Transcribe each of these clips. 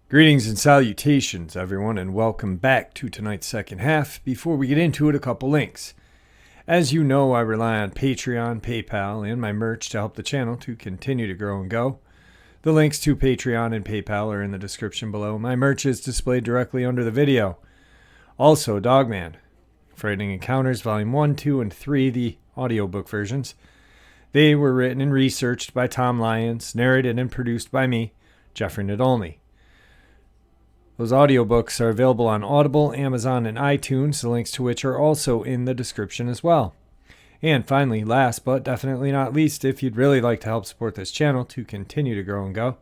Greetings and salutations, everyone, and welcome back to tonight's second half. Before we get into it, a couple links. As you know, I rely on Patreon, PayPal, and my merch to help the channel to continue to grow and go. The links to Patreon and PayPal are in the description below. My merch is displayed directly under the video. Also, Dogman, Frightening Encounters, Volume 1, 2, and 3, the audiobook versions. They were written and researched by Tom Lyons, narrated and produced by me, Jeffrey Nadolny. Those audiobooks are available on Audible, Amazon, and iTunes, the links to which are also in the description as well. And finally, last but definitely not least, if you'd really like to help support this channel to continue to grow and go,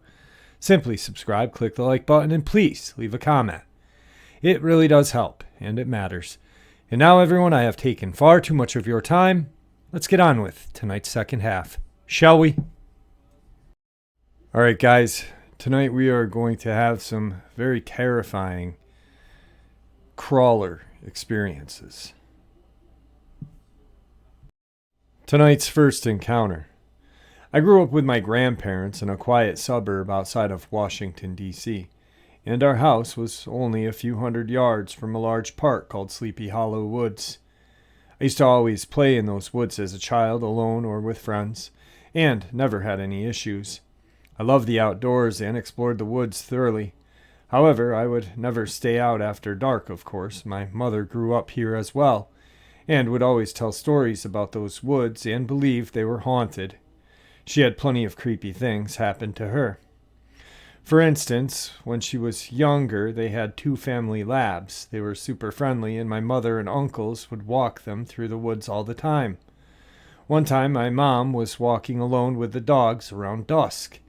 simply subscribe, click the like button, and please leave a comment. It really does help, and it matters. And now, everyone, I have taken far too much of your time. Let's get on with tonight's second half, shall we? All right, guys. Tonight we are going to have some very terrifying crawler experiences. Tonight's first encounter. I grew up with my grandparents in a quiet suburb outside of Washington, D.C., and our house was only a few hundred yards from a large park called Sleepy Hollow Woods. I used to always play in those woods as a child, alone or with friends, and never had any issues. I loved the outdoors and explored the woods thoroughly. However, I would never stay out after dark, of course. My mother grew up here as well, and would always tell stories about those woods and believed they were haunted. She had plenty of creepy things happen to her. For instance, when she was younger, they had 2 family labs. They were super friendly, and my mother and uncles would walk them through the woods all the time. One time, my mom was walking alone with the dogs around dusk,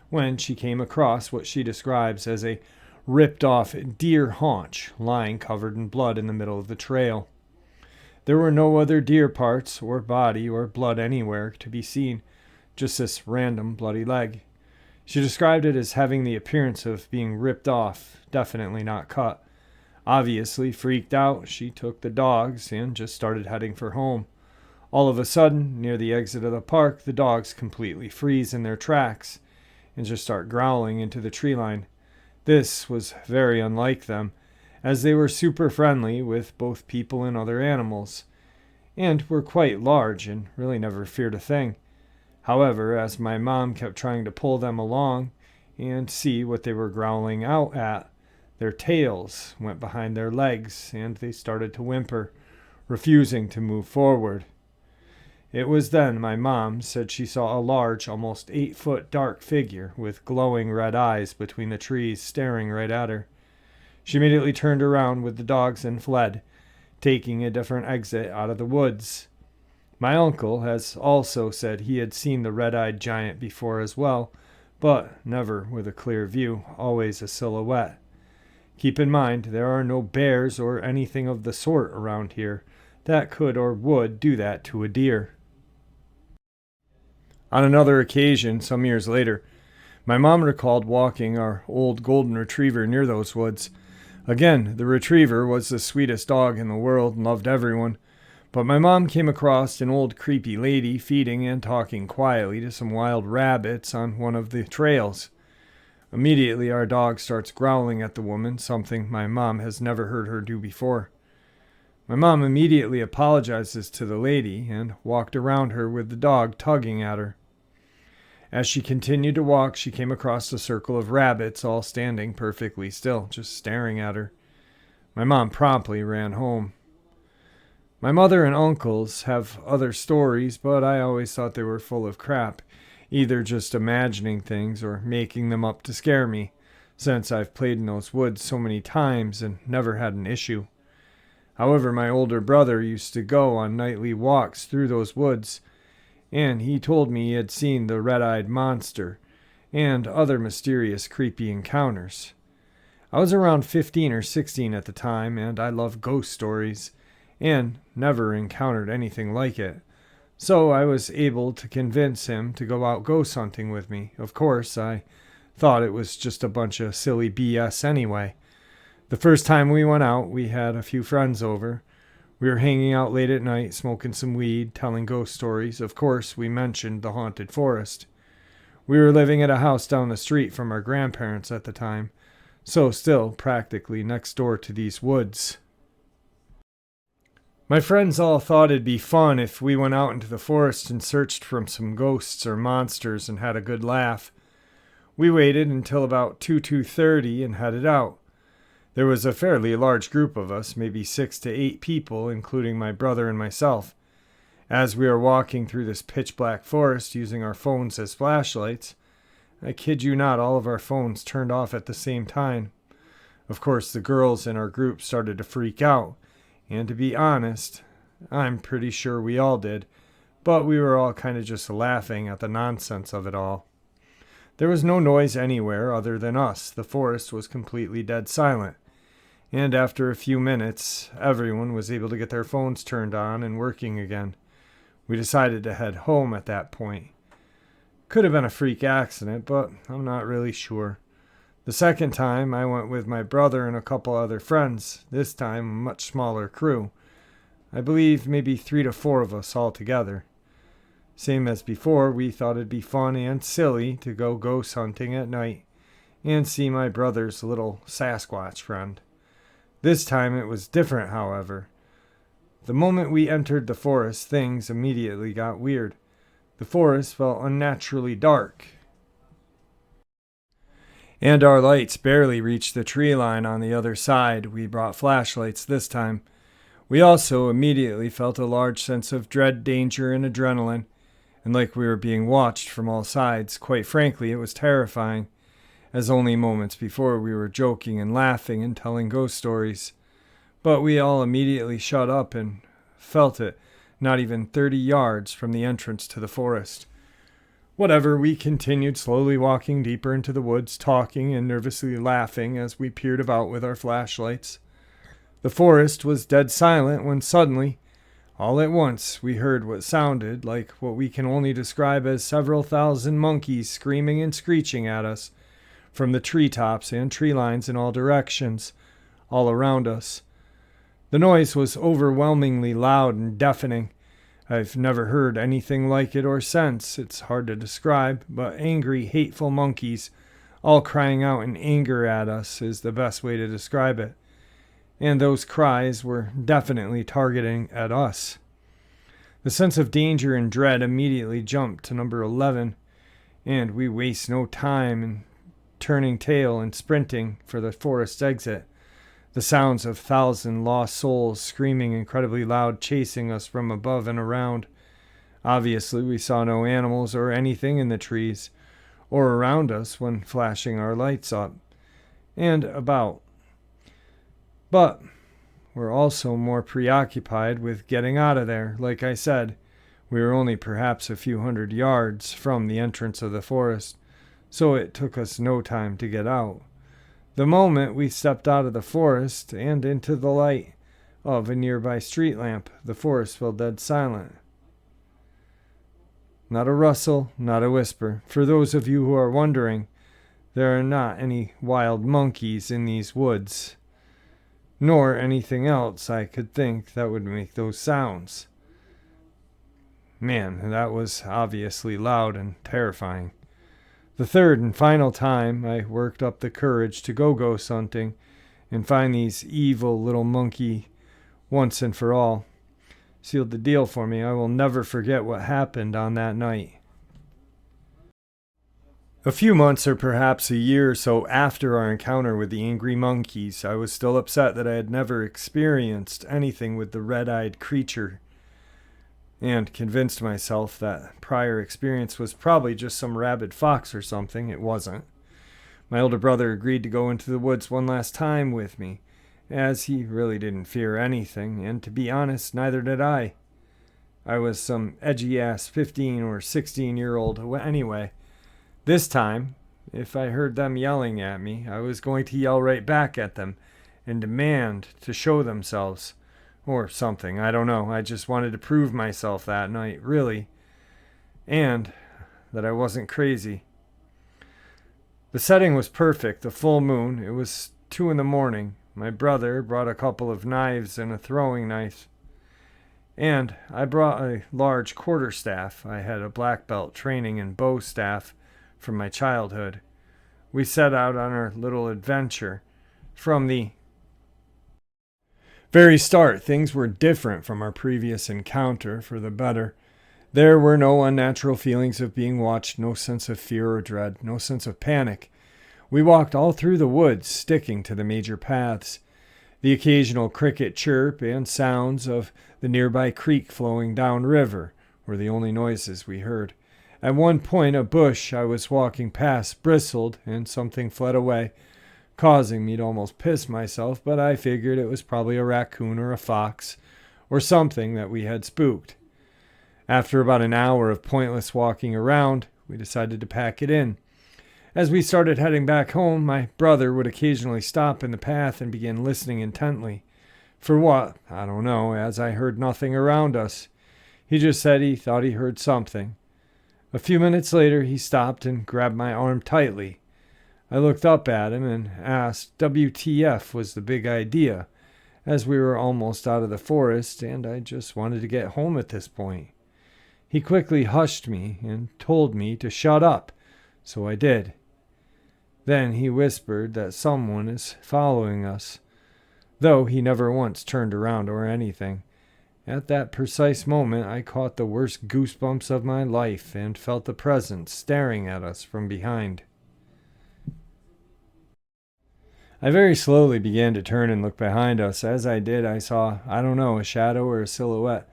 when she came across what she describes as a ripped-off deer haunch lying covered in blood in the middle of the trail. There were no other deer parts or body or blood anywhere to be seen, just this random bloody leg. She described it as having the appearance of being ripped off, definitely not cut. Obviously freaked out, she took the dogs and just started heading for home. All of a sudden, near the exit of the park, the dogs completely freeze in their tracks and just start growling into the tree line. This was very unlike them, as they were super friendly with both people and other animals, and were quite large and really never feared a thing. However, as my mom kept trying to pull them along and see what they were growling out at, their tails went behind their legs and they started to whimper, refusing to move forward. It was then my mom said she saw a large, almost 8-foot dark figure with glowing red eyes between the trees staring right at her. She immediately turned around with the dogs and fled, taking a different exit out of the woods. My uncle has also said he had seen the red-eyed giant before as well, but never with a clear view, always a silhouette. Keep in mind, there are no bears or anything of the sort around here that could or would do that to a deer. On another occasion, some years later, my mom recalled walking our old golden retriever near those woods. Again, the retriever was the sweetest dog in the world and loved everyone, but my mom came across an old creepy lady feeding and talking quietly to some wild rabbits on one of the trails. Immediately, our dog starts growling at the woman, something my mom has never heard her do before. My mom immediately apologizes to the lady and walked around her with the dog tugging at her. As she continued to walk, she came across a circle of rabbits all standing perfectly still, just staring at her. My mom promptly ran home. My mother and uncles have other stories, but I always thought they were full of crap, either just imagining things or making them up to scare me, since I've played in those woods so many times and never had an issue. However, my older brother used to go on nightly walks through those woods, and he told me he had seen the red-eyed monster and other mysterious creepy encounters. I was around 15 or 16 at the time, and I love ghost stories, and never encountered anything like it. So I was able to convince him to go out ghost hunting with me. Of course, I thought it was just a bunch of silly BS anyway. The first time we went out, we had a few friends over. We were hanging out late at night, smoking some weed, telling ghost stories. Of course, we mentioned the haunted forest. We were living at a house down the street from our grandparents at the time, so still practically next door to these woods. My friends all thought it'd be fun if we went out into the forest and searched for some ghosts or monsters and had a good laugh. We waited until about 2:30 and headed out. There was a fairly large group of us, maybe 6 to 8 people, including my brother and myself. As we were walking through this pitch-black forest using our phones as flashlights, I kid you not, all of our phones turned off at the same time. Of course, the girls in our group started to freak out, and to be honest, I'm pretty sure we all did, but we were all kind of just laughing at the nonsense of it all. There was no noise anywhere other than us. The forest was completely dead silent. And after a few minutes, everyone was able to get their phones turned on and working again. We decided to head home at that point. Could have been a freak accident, but I'm not really sure. The second time, I went with my brother and a couple other friends, this time a much smaller crew. I believe maybe 3 to 4 of us all together. Same as before, we thought it'd be fun and silly to go ghost hunting at night and see my brother's little Sasquatch friend. This time it was different, however. The moment we entered the forest, things immediately got weird. The forest felt unnaturally dark, and our lights barely reached the tree line on the other side. We brought flashlights this time. We also immediately felt a large sense of dread, danger, and adrenaline, and like we were being watched from all sides. Quite frankly, it was terrifying, as only moments before we were joking and laughing and telling ghost stories. But we all immediately shut up and felt it, not even 30 yards from the entrance to the forest. Whatever, we continued slowly walking deeper into the woods, talking and nervously laughing as we peered about with our flashlights. The forest was dead silent when suddenly, all at once, we heard what sounded like what we can only describe as several thousand monkeys screaming and screeching at us from the treetops and tree lines in all directions, all around us. The noise was overwhelmingly loud and deafening. I've never heard anything like it or since. It's hard to describe, but angry, hateful monkeys, all crying out in anger at us, is the best way to describe it. And those cries were definitely targeting at us. The sense of danger and dread immediately jumped to number 11, and we waste no time in turning tail and sprinting for the forest exit. The sounds of 1,000 lost souls screaming incredibly loud, chasing us from above and around. Obviously, we saw no animals or anything in the trees or around us when flashing our lights up and about. But we're also more preoccupied with getting out of there. Like I said, we were only perhaps a few hundred yards from the entrance of the forest, so it took us no time to get out. The moment we stepped out of the forest and into the light of a nearby street lamp, the forest fell dead silent. Not a rustle, not a whisper. For those of you who are wondering, there are not any wild monkeys in these woods, nor anything else I could think that would make those sounds. Man, that was obviously loud and terrifying. The third and final time, I worked up the courage to go ghost hunting and find these evil little monkey once and for all. Sealed the deal for me. I will never forget what happened on that night. A few months or perhaps a year or so after our encounter with the angry monkeys, I was still upset that I had never experienced anything with the red-eyed creature, and convinced myself that prior experience was probably just some rabid fox or something. It wasn't. My older brother agreed to go into the woods one last time with me, as he really didn't fear anything, and to be honest, neither did I. I was some edgy-ass 15 or 16-year-old anyway. This time, if I heard them yelling at me, I was going to yell right back at them and demand to show themselves. Or something, I don't know. I just wanted to prove myself that night, really. And that I wasn't crazy. The setting was perfect, the full moon. It was 2 a.m. My brother brought a couple of knives and a throwing knife. And I brought a large quarterstaff. I had a black belt training in bow staff from my childhood. We set out on our little adventure. From the very start, things were different from our previous encounter for the better. There were no unnatural feelings of being watched, no sense of fear or dread, no sense of panic. We walked all through the woods, sticking to the major paths. The occasional cricket chirp and sounds of the nearby creek flowing downriver were the only noises we heard. At one point, a bush I was walking past bristled, and something fled away, causing me to almost piss myself, but I figured it was probably a raccoon or a fox, or something that we had spooked. After about an hour of pointless walking around, we decided to pack it in. As we started heading back home, my brother would occasionally stop in the path and begin listening intently. For what? I don't know, as I heard nothing around us. He just said he thought he heard something. A few minutes later, he stopped and grabbed my arm tightly. I looked up at him and asked WTF was the big idea, as we were almost out of the forest and I just wanted to get home at this point. He quickly hushed me and told me to shut up, so I did. Then he whispered that someone is following us, though he never once turned around or anything. At that precise moment, I caught the worst goosebumps of my life and felt the presence staring at us from behind. I very slowly began to turn and look behind us. As I did, I saw, a shadow or a silhouette,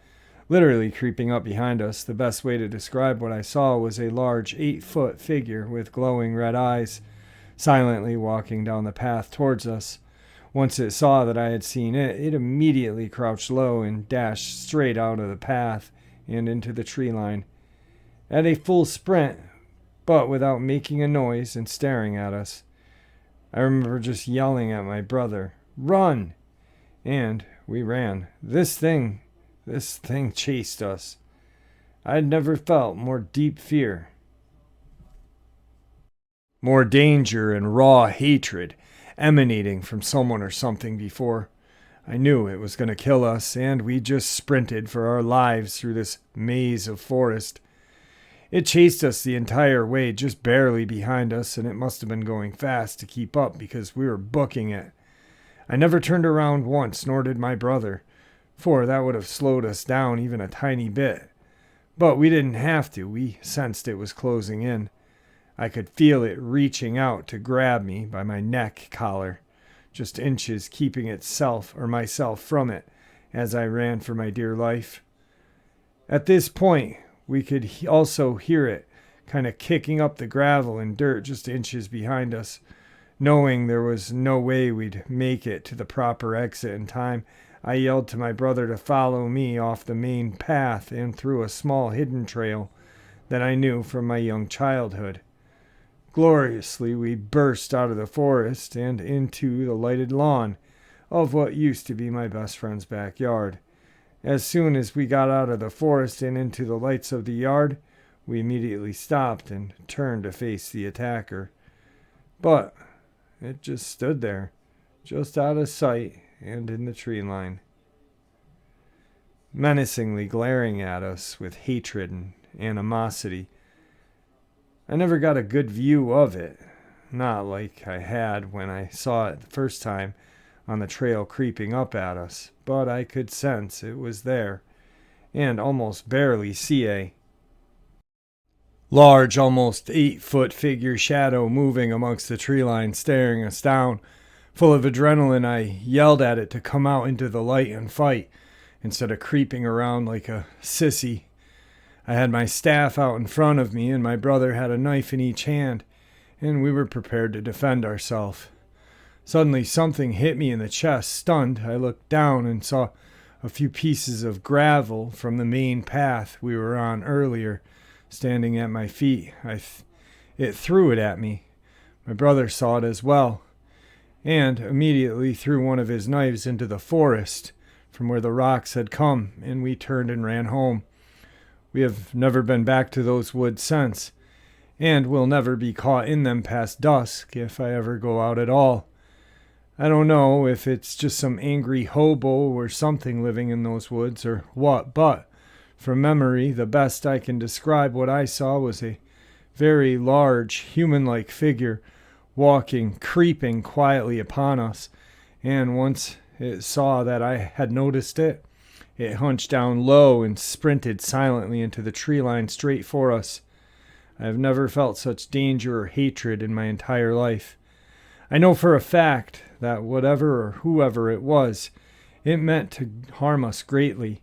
literally creeping up behind us. The best way to describe what I saw was a large 8-foot figure with glowing red eyes, silently walking down the path towards us. Once it saw that I had seen it, it immediately crouched low and dashed straight out of the path and into the tree line. At a full sprint, but without making a noise and staring at us. I remember just yelling at my brother, "Run!" And we ran. This thing chased us. I had never felt more deep fear, more danger and raw hatred emanating from someone or something before. I knew it was going to kill us, and we just sprinted for our lives through this maze of forest. It chased us the entire way, just barely behind us, and it must have been going fast to keep up because we were booking it. I never turned around once, nor did my brother, for that would have slowed us down even a tiny bit. But we didn't have to. We sensed it was closing in. I could feel it reaching out to grab me by my neck collar, just inches keeping myself from it as I ran for my dear life. At this point, we could also hear it kind of kicking up the gravel and dirt just inches behind us. Knowing there was no way we'd make it to the proper exit in time, I yelled to my brother to follow me off the main path and through a small hidden trail that I knew from my young childhood. Gloriously, we burst out of the forest and into the lighted lawn of what used to be my best friend's backyard. As soon as we got out of the forest and into the lights of the yard, we immediately stopped and turned to face the attacker. But it just stood there, just out of sight and in the tree line, menacingly glaring at us with hatred and animosity. I never got a good view of it, not like I had when I saw it the first time on the trail creeping up at us, but I could sense it was there, and almost barely see a large, almost 8-foot figure shadow moving amongst the tree line, staring us down. Full of adrenaline, I yelled at it to come out into the light and fight, instead of creeping around like a sissy. I had my staff out in front of me, and my brother had a knife in each hand, and we were prepared to defend ourselves. Suddenly, something hit me in the chest. Stunned, I looked down and saw a few pieces of gravel from the main path we were on earlier, standing at my feet. It threw it at me. My brother saw it as well, and immediately threw one of his knives into the forest from where the rocks had come, and we turned and ran home. We have never been back to those woods since, and will never be caught in them past dusk if I ever go out at all. I don't know if it's just some angry hobo or something living in those woods or what, but from memory, the best I can describe what I saw was a very large, human-like figure walking, creeping quietly upon us, and once it saw that I had noticed it, it hunched down low and sprinted silently into the tree line straight for us. I have never felt such danger or hatred in my entire life. I know for a fact that whatever or whoever it was, it meant to harm us greatly.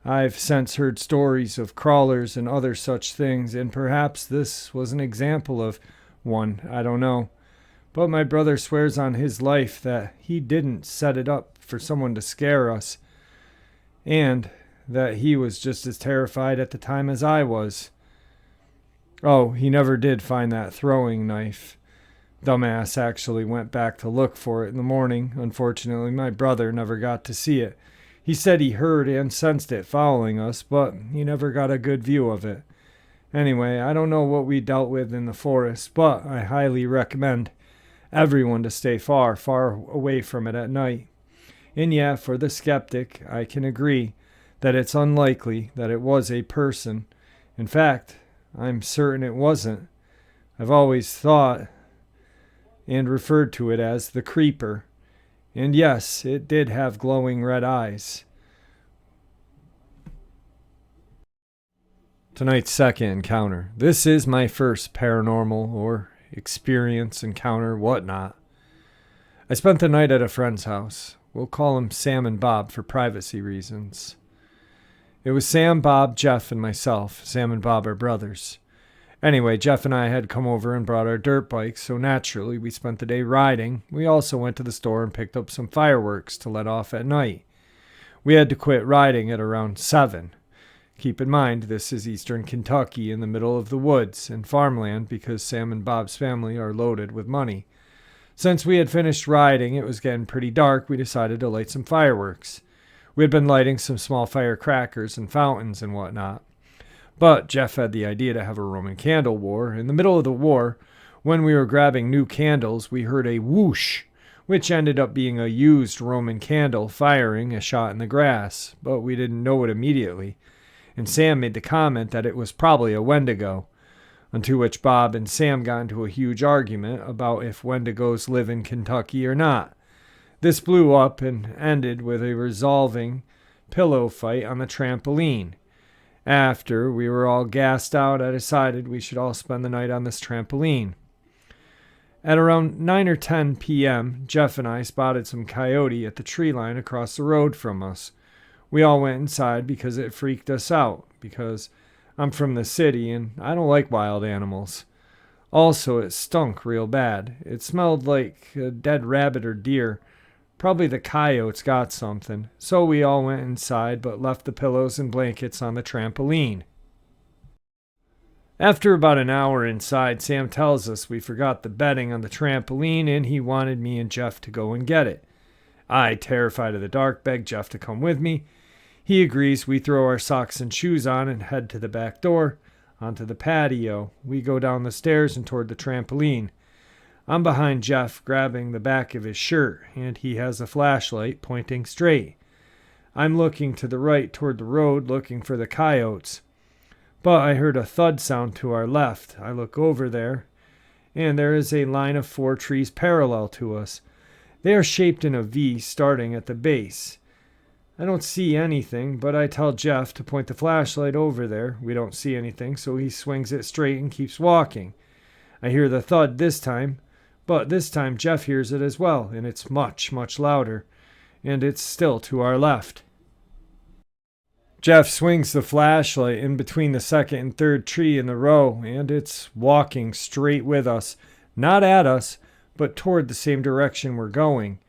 I've since heard stories of crawlers and other such things, and perhaps this was an example of one, I don't know. But my brother swears on his life that he didn't set it up for someone to scare us, and that he was just as terrified at the time as I was. Oh, he never did find that throwing knife. Dumbass actually went back to look for it in the morning. Unfortunately, my brother never got to see it. He said he heard and sensed it following us, but he never got a good view of it. Anyway, I don't know what we dealt with in the forest, but I highly recommend everyone to stay far, far away from it at night. And yeah, for the skeptic, I can agree that it's unlikely that it was a person. In fact, I'm certain it wasn't. I've always thought and referred to it as the creeper. And yes, it did have glowing red eyes. Tonight's second encounter. This is my first paranormal or experience, encounter, whatnot. I spent the night at a friend's house. We'll call him Sam and Bob for privacy reasons. It was Sam, Bob, Jeff, and myself. Sam and Bob are brothers. Anyway, Jeff and I had come over and brought our dirt bikes, so naturally we spent the day riding. We also went to the store and picked up some fireworks to let off at night. We had to quit riding at around 7. Keep in mind, this is eastern Kentucky in the middle of the woods and farmland because Sam and Bob's family are loaded with money. Since we had finished riding, it was getting pretty dark, we decided to light some fireworks. We had been lighting some small firecrackers and fountains and whatnot. But Jeff had the idea to have a Roman candle war. In the middle of the war, when we were grabbing new candles, we heard a whoosh, which ended up being a used Roman candle firing a shot in the grass, but we didn't know it immediately. And Sam made the comment that it was probably a Wendigo, unto which Bob and Sam got into a huge argument about if Wendigos live in Kentucky or not. This blew up and ended with a resolving pillow fight on the trampoline. After we were all gassed out, I decided we should all spend the night on this trampoline. At around 9 or 10 p.m., Jeff and I spotted some coyote at the tree line across the road from us. We all went inside because it freaked us out, because I'm from the city and I don't like wild animals. Also, it stunk real bad. It smelled like a dead rabbit or deer. Probably the coyotes got something. So we all went inside but left the pillows and blankets on the trampoline. After about an hour inside, Sam tells us we forgot the bedding on the trampoline and he wanted me and Jeff to go and get it. I, terrified of the dark, beg Jeff to come with me. He agrees. We throw our socks and shoes on and head to the back door, onto the patio. We go down the stairs and toward the trampoline. I'm behind Jeff, grabbing the back of his shirt, and he has a flashlight pointing straight. I'm looking to the right toward the road, looking for the coyotes. But I heard a thud sound to our left. I look over there, and there is a line of 4 trees parallel to us. They are shaped in a V starting at the base. I don't see anything, but I tell Jeff to point the flashlight over there. We don't see anything, so he swings it straight and keeps walking. I hear the thud this time, but this time Jeff hears it as well, and it's much, much louder, and it's still to our left. Jeff swings the flashlight in between the second and third tree in the row, and it's walking straight with us, not at us, but toward the same direction we're going.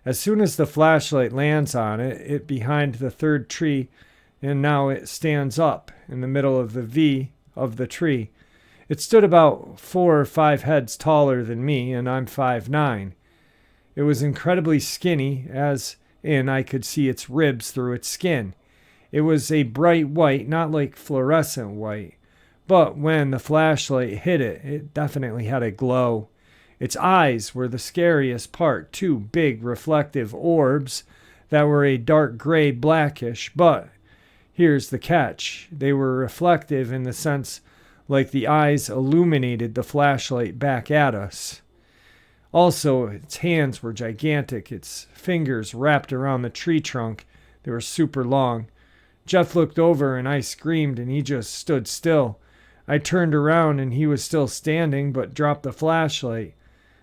As soon as the flashlight lands on it, it behind the third tree, and now it stands up in the middle of the V of the tree. It stood about 4 or 5 heads taller than me, and I'm 5'9". It was incredibly skinny, as in I could see its ribs through its skin. It was a bright white, not like fluorescent white, but when the flashlight hit it, it definitely had a glow. Its eyes were the scariest part, two big reflective orbs that were a dark gray blackish, but here's the catch. They were reflective in the sense like the eyes illuminated the flashlight back at us. Also, its hands were gigantic, its fingers wrapped around the tree trunk. They were super long. Jeff looked over and I screamed and he just stood still. I turned around and he was still standing but dropped the flashlight.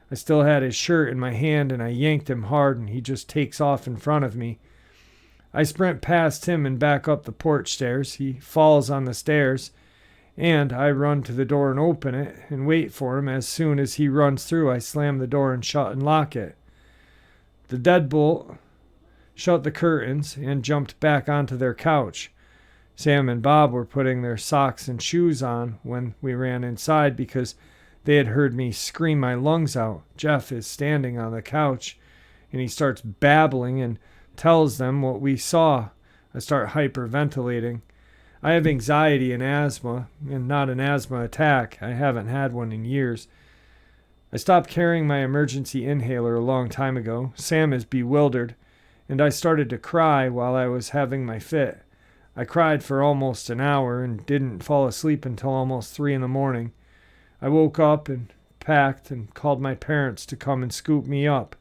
I still had his shirt in my hand and I yanked him hard and he just takes off in front of me. I sprint past him and back up the porch stairs. He falls on the stairs and I run to the door and open it and wait for him. As soon as he runs through, I slam the door and shut and lock it. The deadbolt shut the curtains and jumped back onto their couch. Sam and Bob were putting their socks and shoes on when we ran inside because they had heard me scream my lungs out. Jeff is standing on the couch and he starts babbling and tells them what we saw. I start hyperventilating. I have anxiety and asthma, and not an asthma attack. I haven't had one in years. I stopped carrying my emergency inhaler a long time ago. Sam is bewildered, and I started to cry while I was having my fit. I cried for almost an hour and didn't fall asleep until almost 3 a.m. I woke up and packed and called my parents to come and scoop me up.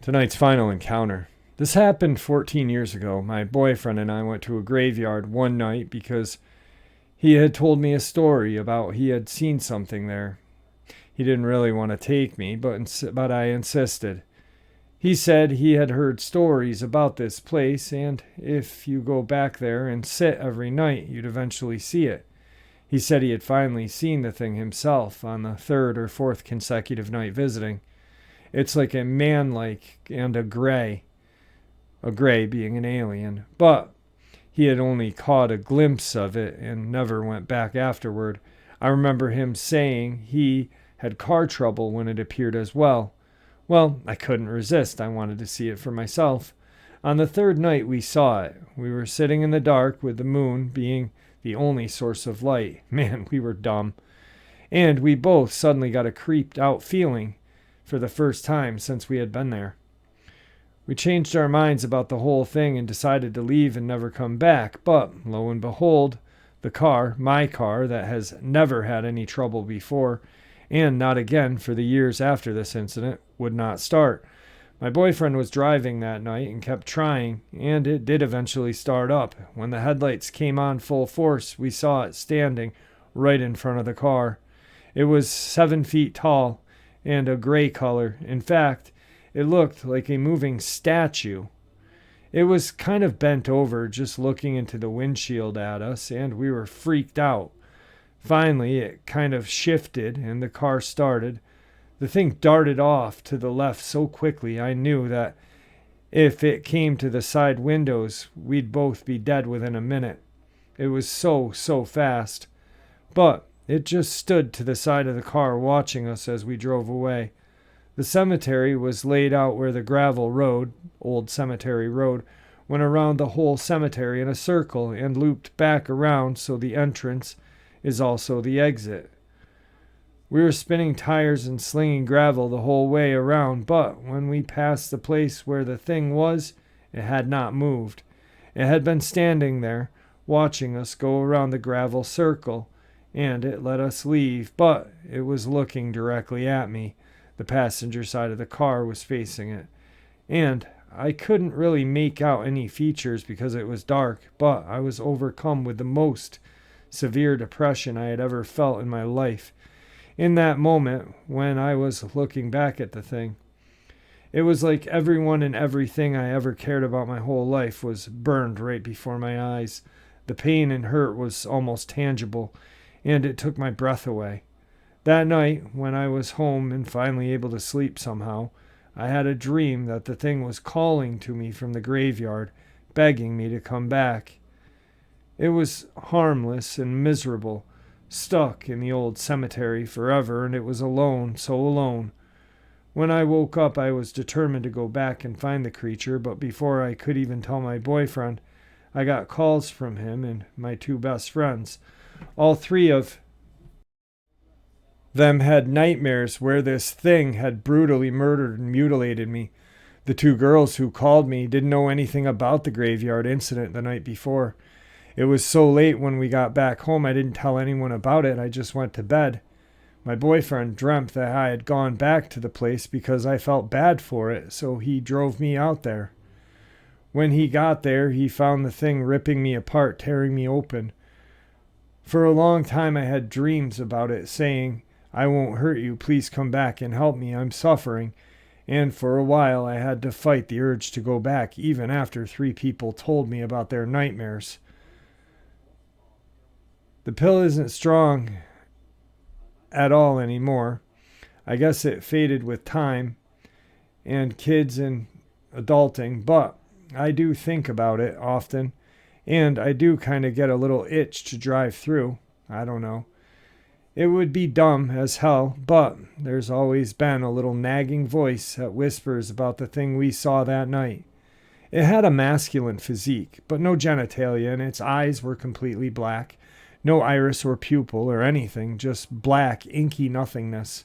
Tonight's final encounter. This happened 14 years ago. My boyfriend and I went to a graveyard one night because he had told me a story about he had seen something there. He didn't really want to take me, but I insisted. He said he had heard stories about this place, and if you go back there and sit every night, you'd eventually see it. He said he had finally seen the thing himself on the third or fourth consecutive night visiting. It's like a man-like and a gray being an alien, but he had only caught a glimpse of it and never went back afterward. I remember him saying he had car trouble when it appeared as well. Well, I couldn't resist. I wanted to see it for myself. On the third night we saw it. We were sitting in the dark with the moon being the only source of light. Man, we were dumb. And we both suddenly got a creeped out feeling for the first time since we had been there. We changed our minds about the whole thing and decided to leave and never come back. But, lo and behold, the car, my car, that has never had any trouble before, and not again for the years after this incident, would not start. My boyfriend was driving that night and kept trying, and it did eventually start up. When the headlights came on full force, we saw it standing right in front of the car. It was 7 feet tall and a gray color. In fact, it looked like a moving statue. It was kind of bent over, just looking into the windshield at us, and we were freaked out. Finally, it kind of shifted, and the car started. The thing darted off to the left so quickly, I knew that if it came to the side windows, we'd both be dead within a minute. It was so fast. But it just stood to the side of the car watching us as we drove away. The cemetery was laid out where the gravel road, Old Cemetery Road, went around the whole cemetery in a circle and looped back around, so the entrance is also the exit. We were spinning tires and slinging gravel the whole way around, but when we passed the place where the thing was, it had not moved. It had been standing there, watching us go around the gravel circle, and it let us leave, but it was looking directly at me. The passenger side of the car was facing it, and I couldn't really make out any features because it was dark, but I was overcome with the most severe depression I had ever felt in my life. In that moment, when I was looking back at the thing, it was like everyone and everything I ever cared about my whole life was burned right before my eyes. The pain and hurt was almost tangible, and it took my breath away. That night, when I was home and finally able to sleep somehow, I had a dream that the thing was calling to me from the graveyard, begging me to come back. It was harmless and miserable, stuck in the old cemetery forever, and it was alone, so alone. When I woke up, I was determined to go back and find the creature, but before I could even tell my boyfriend, I got calls from him and my 2 best friends. All 3 of them had nightmares where this thing had brutally murdered and mutilated me. The two girls who called me didn't know anything about the graveyard incident the night before. It was so late when we got back home I didn't tell anyone about it. I just went to bed. My boyfriend dreamt that I had gone back to the place because I felt bad for it, so he drove me out there. When he got there, he found the thing ripping me apart, tearing me open. For a long time I had dreams about it, saying, "I won't hurt you, please come back and help me, I'm suffering." And for a while I had to fight the urge to go back, even after 3 people told me about their nightmares. The pill isn't strong at all anymore. I guess it faded with time and kids and adulting, but I do think about it often, and I do kind of get a little itch to drive through. I don't know. It would be dumb as hell, but there's always been a little nagging voice that whispers about the thing we saw that night. It had a masculine physique, but no genitalia, and its eyes were completely black. No iris or pupil or anything, just black, inky nothingness.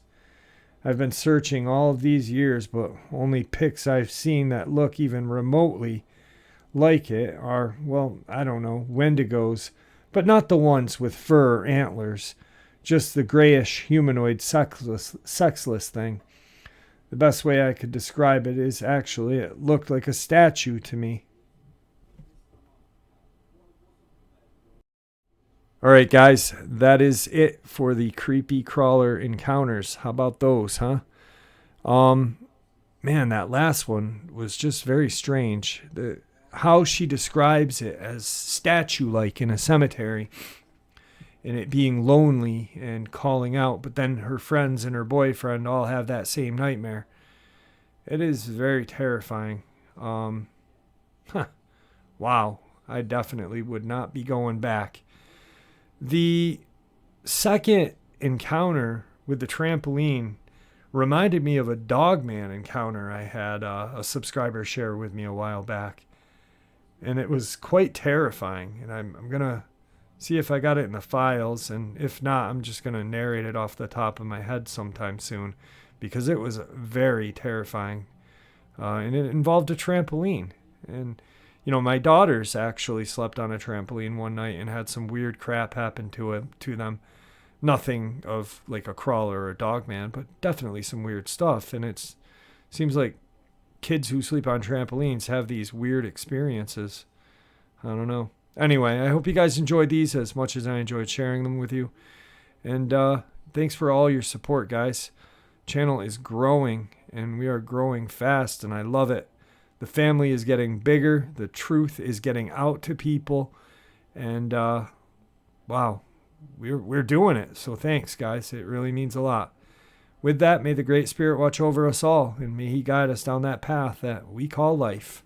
I've been searching all of these years, but only pics I've seen that look even remotely like it are, well, I don't know, wendigos, but not the ones with fur or antlers, just the grayish humanoid sexless thing. The best way I could describe it is actually it looked like a statue to me. All right, guys, that is it for the creepy crawler encounters. How about those, huh? Man, that last one was just very strange. How she describes it as statue-like in a cemetery and it being lonely and calling out, but then her friends and her boyfriend all have that same nightmare. It is very terrifying. Wow, I definitely would not be going back. The second encounter with the trampoline reminded me of a Dogman encounter I had a subscriber share with me a while back. And it was quite terrifying. And I'm going to see if I got it in the files. And if not, I'm just going to narrate it off the top of my head sometime soon. Because it was very terrifying. And it involved a trampoline. And my daughters actually slept on a trampoline one night and had some weird crap happen to them. Nothing of like a crawler or a Dogman, but definitely some weird stuff. And it seems like kids who sleep on trampolines have these weird experiences. I don't know. Anyway, I hope you guys enjoyed these as much as I enjoyed sharing them with you. And thanks for all your support, guys. Channel is growing, and we are growing fast, and I love it. The family is getting bigger. The truth is getting out to people. And, wow, we're doing it. So thanks, guys. It really means a lot. With that, may the Great Spirit watch over us all, and may He guide us down that path that we call life.